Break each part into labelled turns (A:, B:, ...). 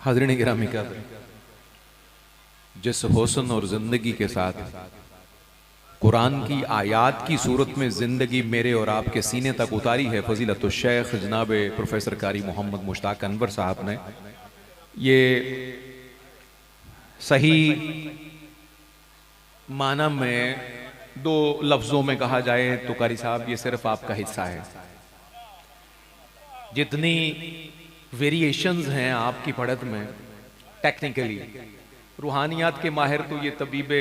A: हाज़रीन गिरामी का जिस हुस्न और ज़िंदगी के साथ कुरान की आयात की सूरत में ज़िंदगी मेरे और आपके सीने तक उतारी है फ़ज़ीलतुल शेख जनाब प्रोफेसर कारी मोहम्मद मुश्ताक अनवर साहब ने, ये सही माना में दो लफ्ज़ों में कहा जाए तो कारी साहब ये सिर्फ आपका हिस्सा है। जितनी वेरिएशंस हैं आपकी पढ़त में टेक्निकली, रूहानियात के माहिर तो ये तबीबे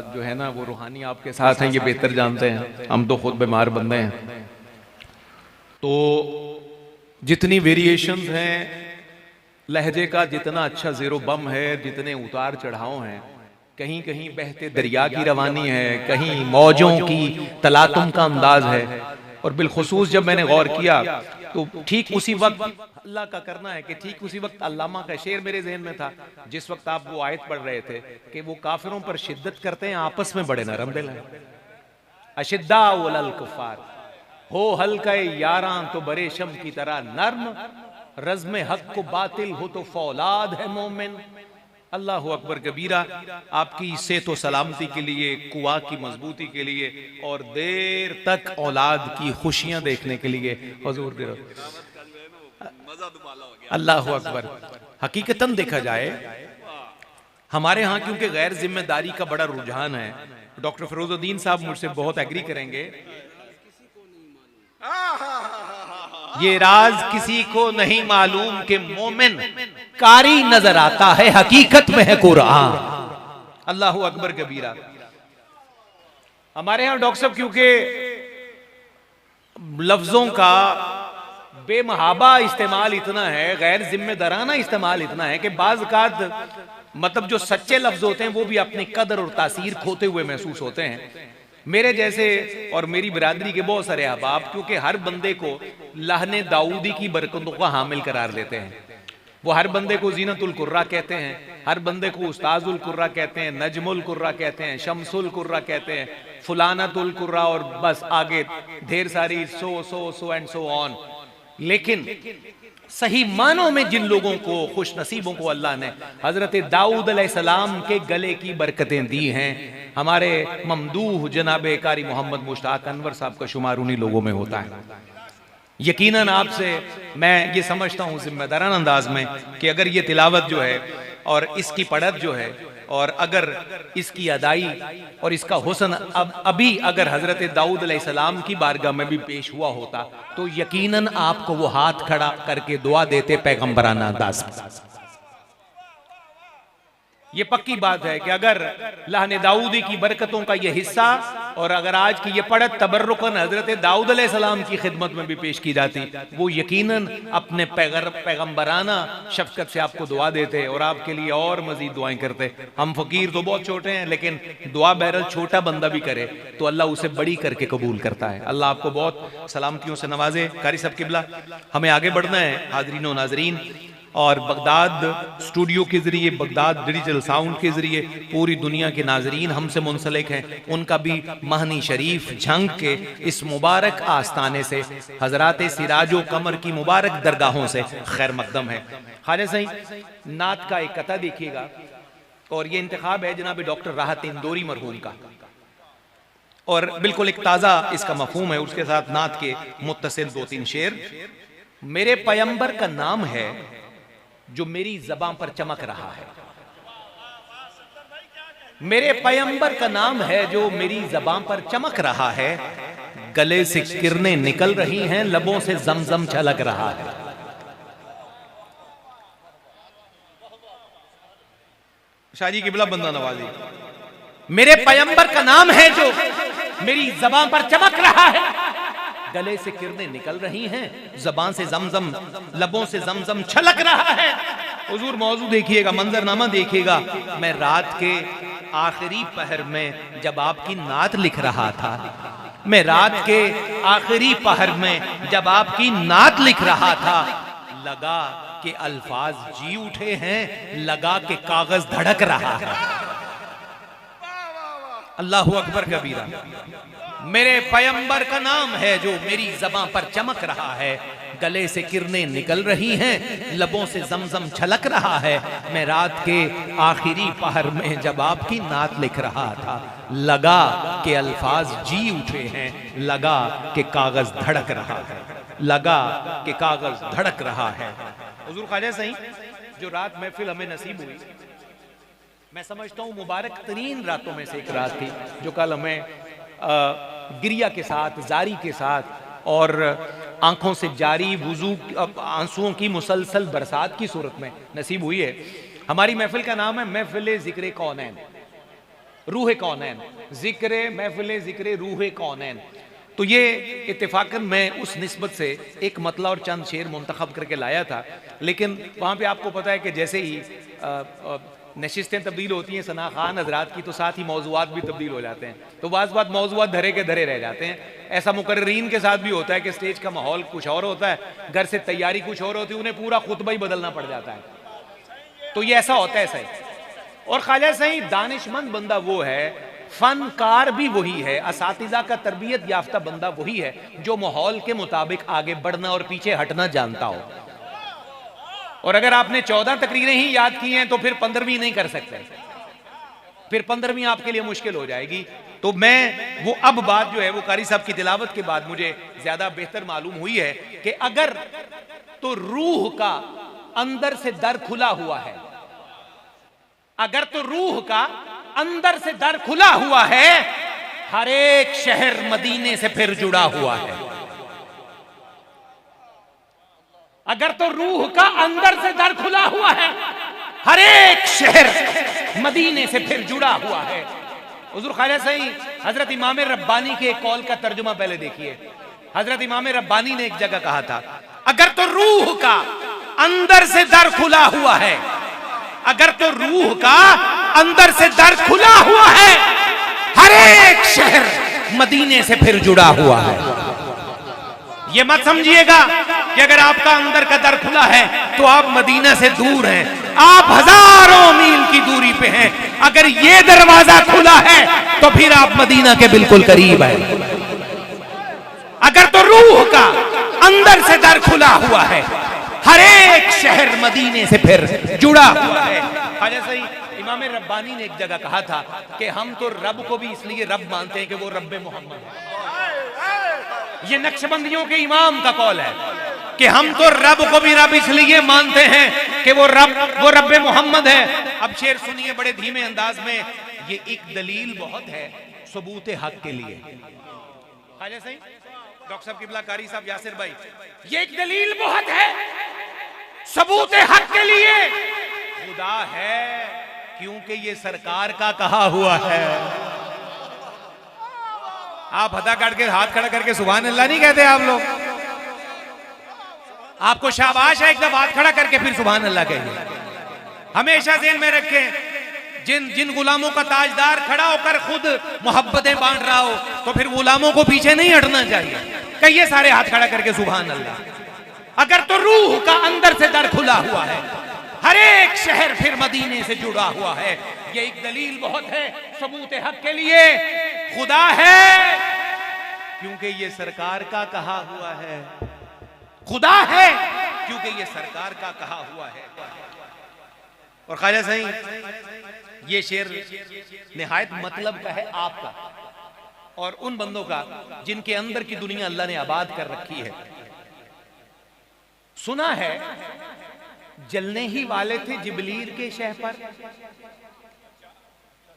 A: जो है ना वो रूहानी आपके साथ हैं, ये बेहतर जानते हैं, हम तो खुद बीमार बंदे हैं। तो जितनी वेरिएशंस हैं लहजे का, जितना अच्छा ज़ेरो बम है, जितने उतार चढ़ाव हैं, कहीं कहीं बहते दरिया की रवानी है, कहीं मौजों की तलातुम का अंदाज है। और बिलखुसूस जब मैंने गौर किया तो ठीक उसी वक्त अल्लाह का करना है कि ठीक उसी वक्त अल्लामा का शेर मेरे जहन में था जिस वक्त आप वो आयत पढ़ रहे थे कि वो काफिरों पर शिद्दत करते हैं, आपस में बड़े नरम दिल हैं। अशिद्दा वलल कुफार हो हल्का यारां तो बरे शम की तरह नर्म, रज़्म हक को बातिल हो तो फौलाद है मोमिन। अल्लाह अकबर कबीरा। आपकी सेहत व सलामती के लिए, कुआ की मजबूती के लिए और देर तक औलाद की खुशियां देखने के लिए हुजूर अल्लाह अकबर। हकीकतन देखा जाए हमारे यहाँ क्योंकि गैर जिम्मेदारी का बड़ा रुझान है, डॉक्टर फिरोजुद्दीन साहब मुझसे बहुत एग्री करेंगे, ये राज किसी को नहीं मालूम कि मोमिन कारी नजर आता है, हकीकत में है कुरान। अल्लाह अकबर कबीरा। हमारे यहां डॉक्टर साहब क्योंकि लफ्जों का बेमहाबा इस्तेमाल इतना है, गैर जिम्मेदाराना इस्तेमाल इतना है कि बाज़ मतलब जो सच्चे लफ्ज होते हैं वो भी अपनी कदर और तासीर खोते हुए महसूस होते हैं। मेरे जैसे और मेरी बिरादरी के बहुत सारे अहबाब क्योंकि हर बंदे को लहने दाऊदी की बरकतों का हामिल करार लेते हैं। वो हर बंदे को जीनतुल कुर्रा कहते हैं, हर बंदे को उस्ताजुल कुर्रा कहते हैं, नजमुल कुर्रा कहते हैं, शमसुल कुर्रा कहते हैं, फुलानतुल कुर्रा और बस आगे ढेर सारी सो एंड सो ऑन। लेकिन सही मानों में जिन लोगों को, खुश नसीबों को अल्लाह ने हजरत दाऊद अलैहिस्सलाम के गले की बरकतें दी हैं, हमारे ममदूह जनाबे कारी मोहम्मद मुश्ताक अनवर साहब का शुमार उन्हीं लोगों में होता है। यकीनन आपसे मैं ये समझता हूँ जिम्मेदाराना अंदाज में कि अगर ये तिलावत जो है और इसकी पढ़त जो है और अगर इसकी अदाई और इसका हुस्न अभी अगर हजरत दाऊद अलैहिस्सलाम की बारगाह में भी पेश हुआ होता तो यकीनन आपको वो हाथ खड़ा करके दुआ देते पैगंबराना अंदाज में। ये पक्की बात है कि अगर लहने दाऊदी की बरकतों का ये हिस्सा और अगर आज की ये पढ़त तबर्रुकन हजरत दाऊद अलैहिस्सलाम की खिदमत में भी पेश की जाती, वो यकीनन अपने पैगंबराना शफकत से आपको दुआ देते और आपके लिए और मजीद दुआएं करते। हम फकीर तो बहुत छोटे हैं, लेकिन दुआ बहरल छोटा बंदा भी करे तो अल्लाह उसे बड़ी करके कबूल करता है। अल्लाह आपको बहुत सलामतियों से नवाजे। कारी साहब किबला, हमें आगे बढ़ना है हाजरीन और नाजरीन, और बगदाद स्टूडियो के ज़रिए, बगदाद डिजिटल साउंड के ज़रिए पूरी दुनिया के नाजरीन हमसे मुंसलिक हैं। उनका भी महनी शरीफ झंग के इस मुबारक आस्थाने से, हजरात सिराजो कमर की मुबारक दरगाहों से खैर मकदम है। ख्वाजा सही नात का एक कता देखिएगा, और ये इंतखाब है जनाब डॉक्टर राहत इंदौरी मरहूम का, और बिल्कुल एक ताज़ा इसका मफहूम है, उसके साथ नात के मुत्तसिल दो तीन शेर। मेरे पैगंबर का नाम है जो मेरी ज़बान पर चमक रहा है, मेरे पैगंबर का नाम है जो मेरी ज़बान पर चमक रहा है, गले से किरणें निकल रही हैं, लबों से जमजम छलक रहा है। शाजी किबला बंदा नवाजी, मेरे पैगंबर का नाम है जो मेरी ज़बान पर चमक रहा है, गले से किरणें निकल रही हैं, ज़बान से जमजम, लबों से जमजम छलक रहा है। हुजूर मौजू देखिएगा, मंजरनामा देखिएगा। मैं रात के आखिरी पहर में जब आपकी नात लिख रहा था, मैं रात के आखिरी पहर में जब आपकी नात लिख रहा था, लगा कि अल्फाज जी उठे हैं, लगा कि कागज धड़क रहा है। अल्लाहु अकबर कबीरा। मेरे पैगंबर का नाम है जो मेरी ज़बान पर चमक रहा है, गले से किरणें निकल रही हैं, लबों से जमजम छलक रहा है। मैं रात के आखिरी पहर में जब आपकी नात लिख रहा था, लगा कि अल्फाज जी उठे हैं, लगा कि कागज धड़क रहा है, लगा कि कागज धड़क रहा है। हुजूर ख्वाजा सही जो रात महफिल हमें नसीब हुई, मैं समझता हूँ मुबारक तरीन रातों में से एक रात थी, जो कल हमें गिरिया के साथ, जारी के साथ और आंखों से जारी वुजू आंसुओं की मुसलसल बरसात की सूरत में नसीब हुई है। हमारी महफिल का नाम है महफिल ज़िक्र कौनैन, रूह कौनैन, ज़िक्र महफिल ज़िक्र रूह कौनैन। तो ये इत्तेफाकन मैं उस निस्बत से एक मतला और चंद शेर मुंतखब करके लाया था, लेकिन वहाँ पे आपको पता है कि जैसे ही नशिस्तें तब्दील होती हैं सना खान हजरात की, तो साथ ही मौज़ूआत भी तब्दील हो जाते हैं, तो बाज़ बात मौज़ूआत धरे के धरे रह जाते हैं। ऐसा मुकर्रीन के साथ भी होता है कि स्टेज का माहौल कुछ और होता है, घर से तैयारी कुछ और होती है, उन्हें पूरा खुतबा ही बदलना पड़ जाता है। तो ये ऐसा होता है सही। और ख्वाजा सही दानिशमंद बंदा वो है, फनकार भी वही है, असातिज़ा का तरबियत याफ्ता बंदा वही है जो माहौल के मुताबिक आगे बढ़ना और पीछे हटना जानता हो। और अगर आपने 14 तकरीरें ही याद की हैं तो फिर 15वीं नहीं कर सकते, फिर 15वीं आपके लिए मुश्किल हो जाएगी। तो मैं वो अब बात जो है वो कारी साहब की तिलावत के बाद मुझे ज्यादा बेहतर मालूम हुई है कि अगर तो रूह का अंदर से दर खुला हुआ है, अगर तो रूह का अंदर से दर खुला हुआ है, हर एक शहर मदीने से फिर जुड़ा हुआ है। अगर तो रूह का अंदर से दर खुला हुआ है, हर एक शहर मदीने से फिर जुड़ा हुआ है। हुजूर ख्वाजा सही हजरत इमाम रब्बानी के एक कौल का तर्जुमा पहले देखिए। हजरत इमाम रब्बानी ने एक जगह कहा था, अगर तो रूह का अंदर से दर खुला हुआ है, अगर तो रूह का अंदर से दर खुला हुआ है, हर एक शहर मदीने से फिर जुड़ा हुआ है। ये मत समझिएगा कि अगर आपका अंदर का दर खुला है तो आप मदीना से दूर हैं, आप हजारों मील की दूरी पे हैं। अगर ये दरवाजा खुला है तो फिर आप मदीना के बिल्कुल करीब हैं। अगर तो रूह का अंदर से दर खुला हुआ है, हर एक शहर मदीने से फिर जुड़ा हुआ है। ख्वाजा सही इमाम रब्बानी ने एक जगह कहा था कि हम तो रब को भी इसलिए रब मानते हैं कि वो रब्बे मोहम्मद है। ये नक्शबंदियों के इमाम का कौल है कि हम तो रब को भी रब इसलिए मानते हैं कि वो रब्बे मोहम्मद है। अब शेर सुनिए बड़े धीमे अंदाज में, ये एक दलील बहुत है सबूत हक के लिए। ख्वाजा सही डॉक्टर साहब किबला कारी साहब यासिर भाई, ये एक दलील बहुत है सबूत हक के लिए। खुदा है क्योंकि ये सरकार का कहा हुआ है। आप हथा काट के हाथ खड़ा करके सुभान अल्लाह नहीं कहते आप लोग? आपको शाबाश है, एकदम हाथ खड़ा करके फिर सुभान अल्लाह कहिए। हमेशा ज़हन में रखें, जिन गुलामों का ताजदार खड़ा होकर खुद मोहब्बतें बांट रहा हो तो फिर गुलामों को पीछे नहीं हटना चाहिए। कहिए सारे हाथ खड़ा करके सुभान अल्लाह। अगर तो रूह का अंदर से दर खुला हुआ है, हर एक शहर फिर मदीने से जुड़ा हुआ है। ये एक दलील बहुत है सबूत हक के लिए। खुदा है क्योंकि ये सरकार का कहा हुआ है। खुदा है क्योंकि ये सरकार का कहा हुआ है। और ख्वाजा सही ये शेर निहायत मतलब का है आपका और उन बंदों का जिनके अंदर की दुनिया अल्लाह ने आबाद कर रखी है। सुना है जलने ही वाले थे जिबरील के शह पर।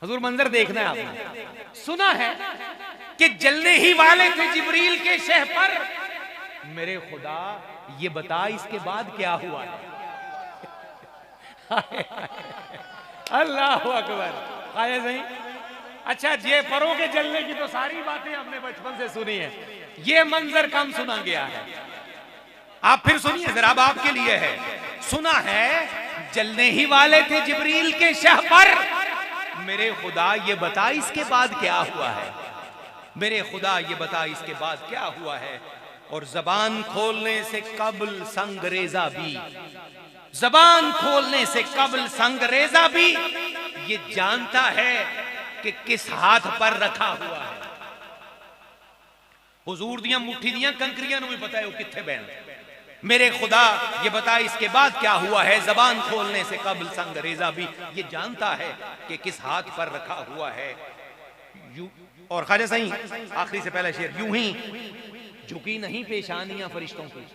A: हुजूर मंजर देखना है आपने। सुना है कि जलने ही वाले थे जिबरील के शह पर। मेरे खुदा ये बता इसके बाद क्या हुआ है? अल्लाह अकबर। ख्वाजा सही अच्छा, ये परों के जलने की तो सारी बातें हमने बचपन से सुनी है, ये मंजर कम सुना गया है। आप फिर सुनिए जरा, अब आपके लिए है। सुना है जलने ही वाले थे जिबरील के शह पर। मेरे खुदा ये बता इसके बाद क्या हुआ है? मेरे खुदा ये बता इसके बाद क्या हुआ है? और जबान खोलने से कबल संगरेजा भी, जबान खोलने से कबल संगरेजा भी ये जानता है कि किस हाथ पर रखा हुआ है। हुजूर दियां मुट्ठी दियां कंकरियां नूं भी पता है वो कित्थे बैण। मेरे खुदा ये बता इसके बाद क्या हुआ है। जबान खोलने से कबल संगरेजा भी ये जानता है कि किस हाथ पर रखा हुआ है। यूं और ख्वाजा सही आखिरी से पहला शेर, यूं ही झुकी नहीं पेशानियां फरिश्तों की।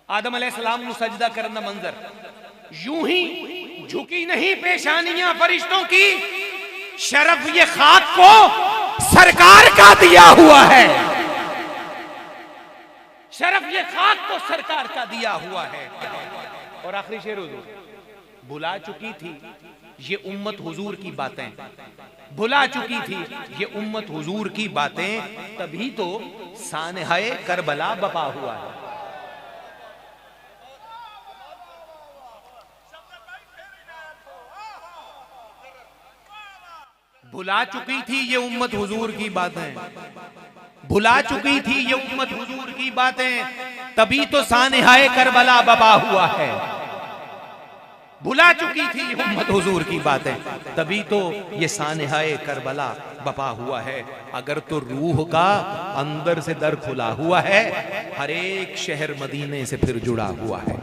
A: आदम अलैहिस्सलाम नु सजदा करना मंजर, यूं ही झुकी नहीं पेशानियां फरिश्तों की। शरफ ये खाक को सरकार का दिया हुआ है, शरफ ये खाक को सरकार का दिया हुआ है। और आखिरी शेर हुजूर, भुला चुकी थी ये उम्मत हुजूर की बातें, भुला चुकी थी ये उम्मत हुजूर की बातें, तभी तो सानहाए करबला बपा हुआ है। भुला चुकी थी ये उम्मत हुजूर की बातें, भुला चुकी थी ये उम्मत हुजूर की बातें, तभी तो सानहाए करबला बपा हुआ है। भुला चुकी थी ये उम्मत हुजूर की बातें, तभी तो ये सानहाए करबला बपा हुआ है। अगर तो रूह का अंदर से दर खुला हुआ है, हर एक शहर मदीने से फिर जुड़ा हुआ है।